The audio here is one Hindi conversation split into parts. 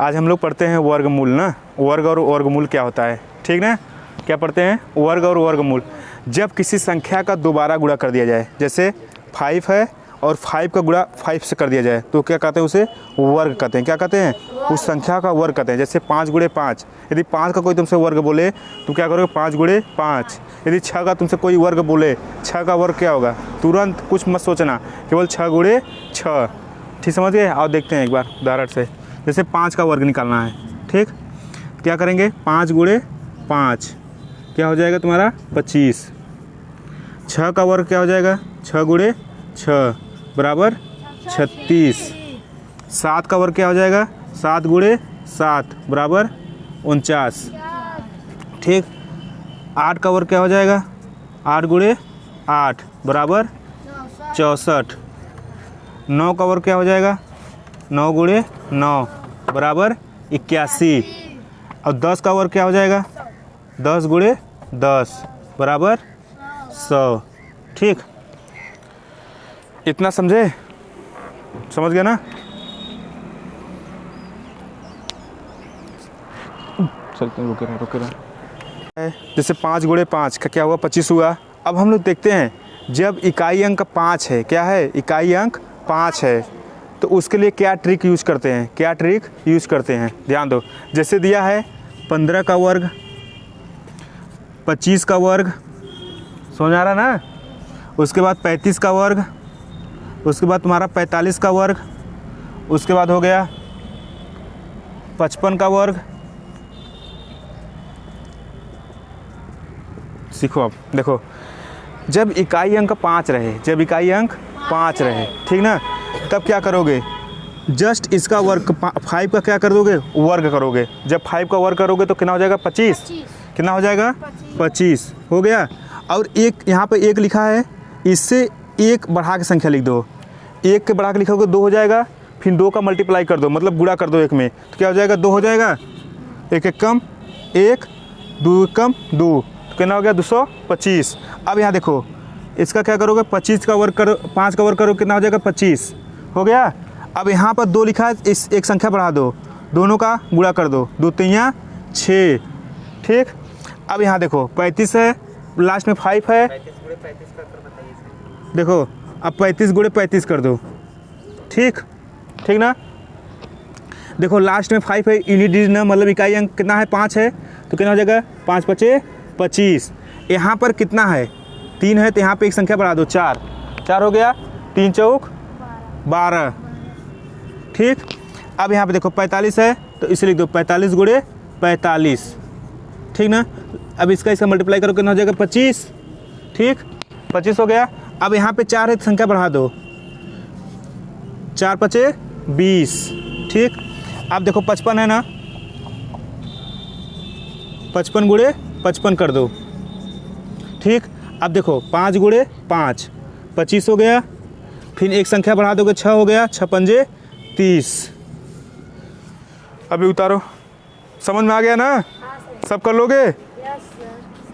आज हम लोग पढ़ते हैं वर्गमूल ना, वर्ग और वर्गमूल क्या होता है, ठीक ना। क्या पढ़ते हैं? वर्ग और वर्गमूल। जब किसी संख्या का दोबारा गुणा कर दिया जाए, जैसे 5 है और 5 का गुणा 5 से कर दिया जाए तो क्या कहते हैं? उसे वर्ग कहते हैं। क्या कहते हैं? उस संख्या का वर्ग कहते हैं। जैसे 5 गुणे 5, यदि 5 का कोई तुमसे वर्ग बोले तो क्या करोगे? 5 गुणे 5। यदि 6 का तुमसे कोई वर्ग बोले, 6 का वर्ग क्या होगा? तुरंत कुछ मत सोचना, केवल 6 गुणे 6। ठीक समझ गए? और देखते हैं एक बार उदाहरण से। जैसे 5 का वर्ग निकालना है, ठीक, क्या करेंगे? 5 गुणे 5 क्या हो जाएगा तुम्हारा? 25। 6 का वर्ग क्या हो जाएगा? 6 गुणे 6 बराबर 36। 7 का वर्ग क्या हो जाएगा? 7 गुणे 7 बराबर 49। ठीक। 8 का वर्ग क्या हो जाएगा? 8 गुणे 8 बराबर 64। 9 का वर्ग क्या हो जाएगा? 9 गुणे 9 बराबर 81। और 10 का वर्ग क्या हो जाएगा? 10 गुणे 10 बराबर 100। ठीक, इतना समझे? समझ गया ना? चलते हैं, रुके रहे। जैसे 5 गुणे 5 का क्या हुआ? 25 हुआ। अब हम लोग देखते हैं जब इकाई अंक 5 है, क्या है? इकाई अंक 5 है, तो उसके लिए क्या ट्रिक यूज़ करते हैं? क्या ट्रिक यूज़ करते हैं? ध्यान दो। जैसे दिया है 15 का वर्ग, 25 का वर्ग, समझ आ रहा ना? उसके बाद 35 का वर्ग, उसके बाद तुम्हारा 45 का वर्ग, उसके बाद हो गया 55 का वर्ग। सीखो अब। देखो, जब इकाई अंक 5 रहे, जब इकाई अंक 5 रहे, ठीक ना, तब क्या करोगे? जस्ट इसका वर्ग 5 का क्या कर दोगे? वर्ग करोगे। जब 5 का वर्ग करोगे तो कितना हो जाएगा? 25। कितना हो जाएगा? 25 हो गया। और एक यहाँ पे एक लिखा है, इससे एक बढ़ा के संख्या लिख दो। एक के बढ़ा के लिखोगे 2 हो जाएगा, फिर 2 का मल्टीप्लाई कर दो, मतलब गुणा कर दो एक में, तो क्या हो जाएगा? 2 हो जाएगा। एक एक कम 1, 2 कम 2, तो कितना हो गया? 225। अब यहाँ देखो, इसका क्या करोगे? 25 का वर्ग करो, 5 का वर्ग करो, कितना हो जाएगा? 25 हो गया। अब यहाँ पर 2 लिखा है, इस एक संख्या बढ़ा दो, दोनों का गुणा कर दो, 2 3 6। ठीक। अब यहाँ देखो 35 है, लास्ट में 5 है, देखो अब 35 गुणे 35 कर दो। ठीक, ठीक ना? देखो लास्ट में 5 है, यूनिट ना, मतलब इकाई अंक कितना है? 5 है, तो कितना हो जाएगा? 5 5 25। यहाँ पर कितना है? 3 है, तो यहाँ पे एक संख्या बढ़ा दो, 4 4 हो गया। 3 चौक 12। ठीक। अब यहाँ पे देखो 45 है, तो इसे लिख दो 45 गुणे 45। ठीक ना? अब इसका मल्टीप्लाई करो, कितना हो जाएगा? 25। ठीक, 25 हो गया। अब यहाँ पे 4 है, संख्या बढ़ा दो, 4 5 20। ठीक। अब देखो 55 है ना, 55 गुणे 55 कर दो। ठीक। अब देखो 5 गुणे 5 25 हो गया, फिर एक संख्या बढ़ा दोगे, 6 हो गया, 6 पंजे 30। अभी उतारो। समझ में आ गया ना? सब कर लोगे?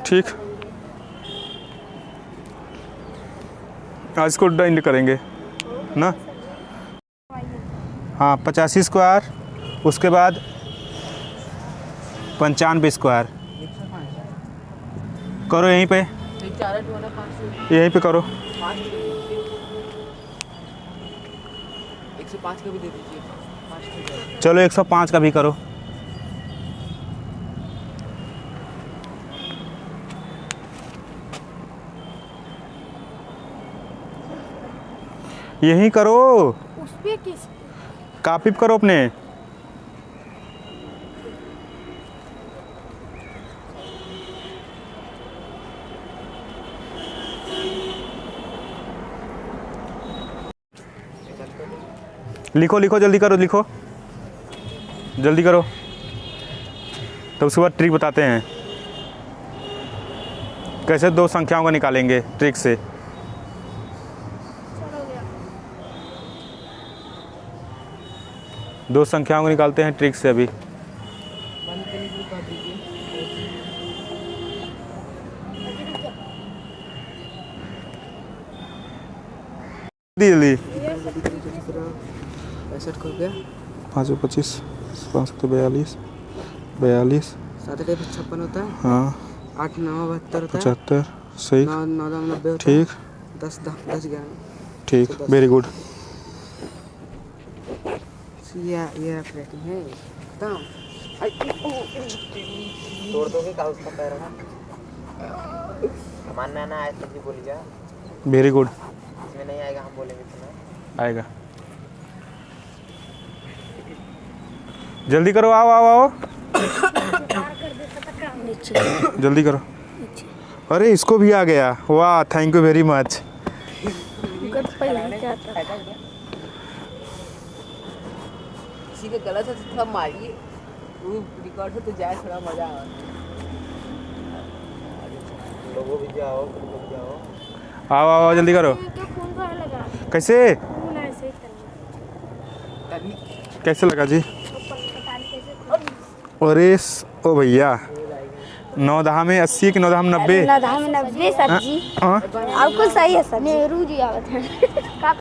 ठीक। आज इसको डंड करेंगे ना। हाँ, 85 स्क्वायर, उसके बाद 95 स्क्वायर करो। यहीं पे, यहीं पे करो। 105 का भी दे दीजिए। चलो 105 का भी करो। यहीं करो, उस पे किस कॉपी करो अपने। लिखो लिखो, जल्दी करो, लिखो जल्दी करो। तो उसके बाद ट्रिक बताते हैं कैसे दो संख्याओं को निकालेंगे ट्रिक से। दो संख्याओं को निकालते हैं ट्रिक से अभी। जल्दी 65 हो गया, 5 25 542 42 7 टे 56 होता है, हाँ 8 9 72 होता है, 75 सही 9 9 90 होता है, ठीक 10 10 11 ठीक वेरी गुड। ये रेटिंग है एकदम। तोड़ दोगे का उसका पैर है मानना ना आए तो जी बोलिएगा, वेरी गुड इसमें नहीं आएगा हम बोलेंगे तो ना आएगा। जल्दी करो, आओ आओ आओ जल्दी करो। अरे इसको भी आ गया, वाह थैंक यू वेरी मच। किसी का गलत है तो थोड़ा मारिए, वो रिकॉर्ड हो तो जाए, थोड़ा मजा आए। लोगों भी जाओ, लोग जाओ, आओ आओ आओ जल्दी करो। कैसे कैसे लगा जी? अरे ओ भैया 9 दहा में 80 कि 9 दहा में 90? 90 सर जी। हाँ आपको सही है सर। नेहरू जी आवत हैं।